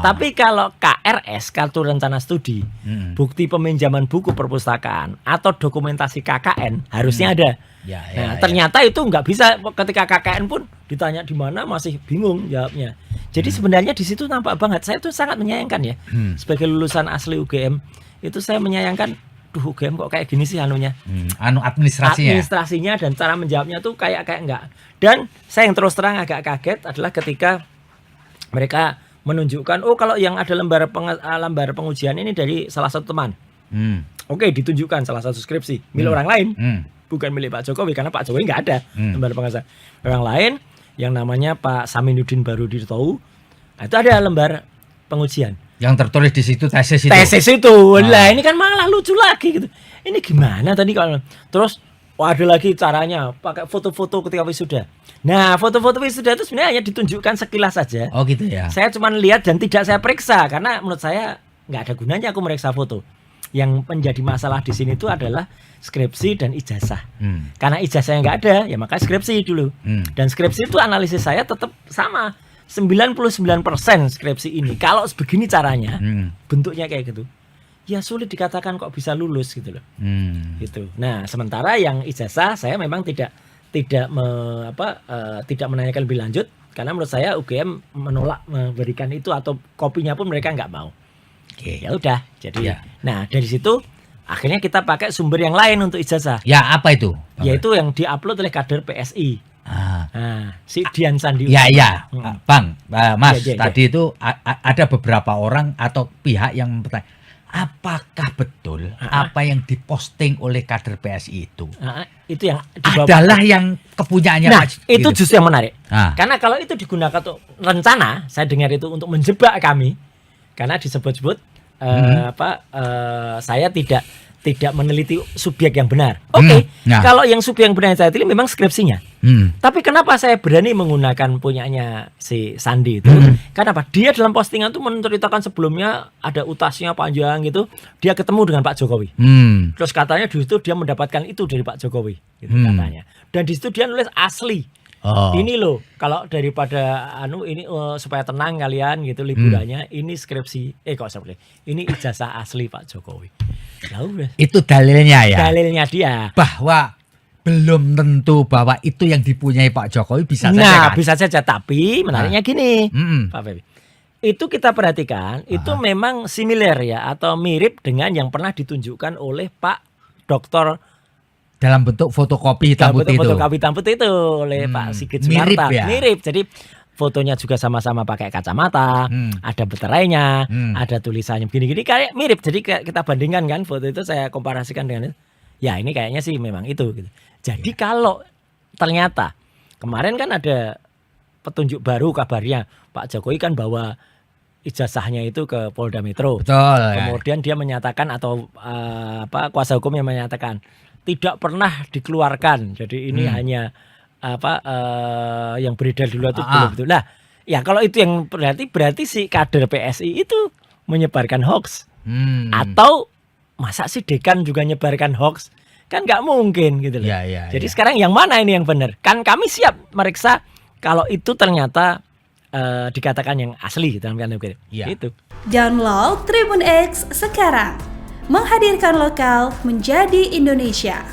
Tapi kalau KRS, kartu rencana studi, bukti peminjaman buku perpustakaan atau dokumentasi KKN harusnya ada. Ternyata itu nggak bisa. Ketika KKN pun ditanya di mana masih bingung jawabnya. Jadi sebenarnya di situ nampak banget. Saya tuh sangat menyayangkan ya. Sebagai lulusan asli UGM itu saya menyayangkan. UGM kok kayak gini sih anunya. Administrasinya dan cara menjawabnya tuh kayak enggak. Dan saya yang terus terang agak kaget adalah ketika mereka menunjukkan kalau yang ada lembar pengujian ini dari salah satu teman. Oke, ditunjukkan salah satu skripsi milik orang lain. Bukan milik Pak Jokowi karena Pak Jokowi nggak ada lembar pengasahan. Orang lain yang namanya Pak Saminuddin Barudirtau itu ada lembar pengujian. Yang tertulis di situ tesis itu. Lah ini kan malah lucu lagi gitu. Ini gimana tadi kalau terus ada lagi caranya pakai foto-foto ketika wisuda. Nah, foto-foto wisuda itu sebenarnya hanya ditunjukkan sekilas saja. Oh gitu ya. Saya cuma lihat dan tidak saya periksa karena menurut saya nggak ada gunanya aku meriksa foto. Yang menjadi masalah di sini itu adalah skripsi dan ijazah. Karena ijazah yang nggak ada, ya maka skripsi dulu. Dan skripsi itu analisis saya tetap sama. 99% skripsi ini kalau begini caranya, bentuknya kayak gitu, ya sulit dikatakan kok bisa lulus gitu loh. Gitu. Nah, sementara yang ijazah saya memang tidak menanyakan lebih lanjut karena menurut saya UGM menolak memberikan itu atau kopinya pun mereka nggak mau. Ya udah, jadi nah dari situ akhirnya kita pakai sumber yang lain untuk ijazah. Ya apa itu? Yaitu yang diupload oleh kader PSI. Si Dian Sandi. Ya, Bang, Mas, tadi itu ada beberapa orang atau pihak yang bertanya, apakah betul apa yang diposting oleh kader PSI itu? Itu yang adalah yang kepunyaannya. Nah, itu gitu. Justru yang menarik. Karena kalau itu digunakan untuk rencana, saya dengar itu untuk menjebak kami. Karena disebut-sebut saya tidak meneliti subjek yang benar. Oke, kalau yang subjek yang benar yang saya teliti memang skripsinya. Tapi kenapa saya berani menggunakan punyanya si Sandi itu? Karena apa? Dia dalam postingan itu menceritakan sebelumnya ada utasnya panjang gitu. Dia ketemu dengan Pak Jokowi. Terus katanya di situ dia mendapatkan itu dari Pak Jokowi, gitu katanya. Dan di situ dia nulis asli. Ini loh, kalau daripada ini supaya tenang kalian gitu liburannya, ini skripsi ini ijazah asli Pak Jokowi. Lalu itu dalilnya ya. Dalilnya dia bahwa belum tentu bahwa itu yang dipunyai Pak Jokowi bisa saja. Nah, bisa saja, tapi menariknya gini, Pak Febi. Itu kita perhatikan, itu memang similar ya atau mirip dengan yang pernah ditunjukkan oleh Pak Doktor dalam bentuk fotokopi hitam putih itu. Fotokopi hitam putih itu oleh Pak Sigit Sumarta. Mirip. Jadi fotonya juga sama-sama pakai kacamata, ada beterainya, ada tulisannya begini-gini kayak mirip. Jadi kita bandingkan kan foto itu saya komparasikan dengan itu. Ya ini kayaknya sih memang itu gitu. Jadi kalau ternyata kemarin kan ada petunjuk baru kabarnya Pak Jokowi kan bawa ijazahnya itu ke Polda Metro. Betul. Kemudian dia menyatakan atau kuasa hukumnya menyatakan tidak pernah dikeluarkan. Jadi ini hanya yang beredar dulu itu belum betul. Nah, ya kalau itu yang berarti si kader PSI itu menyebarkan hoax. Atau masa sih dekan juga menyebarkan hoax? Kan nggak mungkin gitu loh. Jadi sekarang yang mana ini yang benar? Kan kami siap meriksa kalau itu ternyata dikatakan yang asli dalam kandang itu. Download Tribun X sekarang. Menghadirkan lokal menjadi Indonesia.